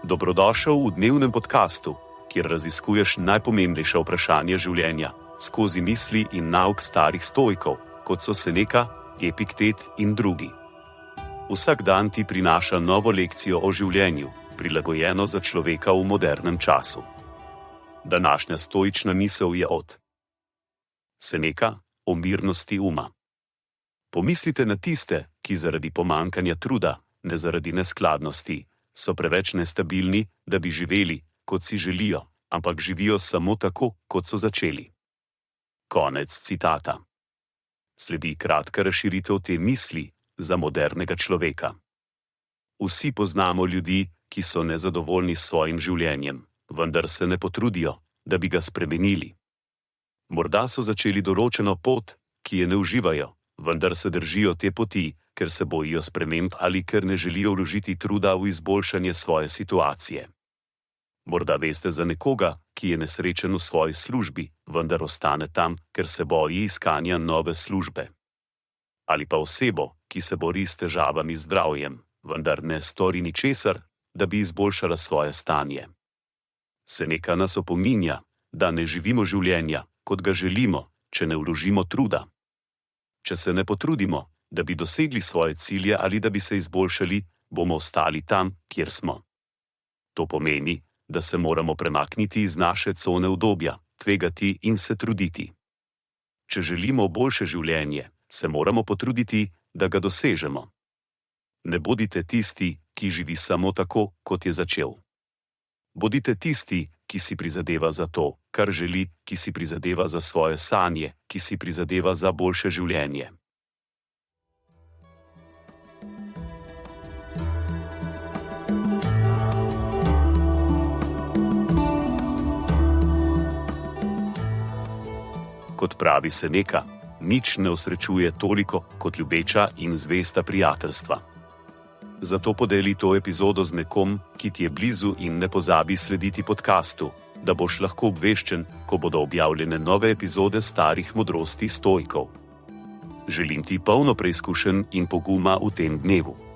Dobrodošel v dnevnem podkastu, kjer raziskuješ najpomembnejša vprašanja življenja skozi misli in nauk starih stoikov, kot so Seneca, Epiktet in drugi. Vsak dan ti prinaša novo lekcijo o življenju, prilagojeno za človeka v modernem času. Današnja stoična misel je od Seneca o mirnosti uma. Pomislite na tiste, ki zaradi pomanjkanja truda, ne zaradi neskladnosti, so preveč nestabilni, da bi živeli, kot si želijo, ampak živijo samo tako, kot so začeli. Konec citata. Sledi kratka razširitev te misli za modernega človeka. Vsi poznamo ljudi, ki so nezadovoljni s svojim življenjem, vendar se ne potrudijo, da bi ga spremenili. Morda so začeli določeno pot, ki je ne uživajo, vendar se držijo te poti, ker se bojijo sprememb ali ker ne želijo vložiti truda v izboljšanje svoje situacije. Morda veste za nekoga, ki je nesrečen v svoji službi, vendar ostane tam, ker se boji iskanja nove službe. Ali pa osebo, ki se bori s težavami z zdravjem, vendar ne stori ničesar, da bi izboljšala svoje stanje. Seneca nas opominja, da ne živimo življenja, kot ga želimo, če ne vložimo truda. Če se ne potrudimo, da bi dosegli svoje cilje ali da bi se izboljšali, bomo ostali tam, kjer smo. To pomeni, da se moramo premakniti iz naše cone udobja, tvegati in se truditi. Če želimo boljše življenje, se moramo potruditi, da ga dosežemo. Ne bodite tisti, ki živi samo tako, kot je začel. Bodite tisti, ki si prizadeva za to, kar želi, ki si prizadeva za svoje sanje, ki si prizadeva za boljše življenje. Kot pravi Seneca, nič ne osrečuje toliko kot ljubeča in zvesta prijateljstva. Zato podeli to epizodo z nekom, ki ti je blizu in ne pozabi slediti podkastu, da boš lahko obveščen, ko bodo objavljene nove epizode starih modrosti stoikov. Želim ti polno preizkušenj in poguma v tem dnevu.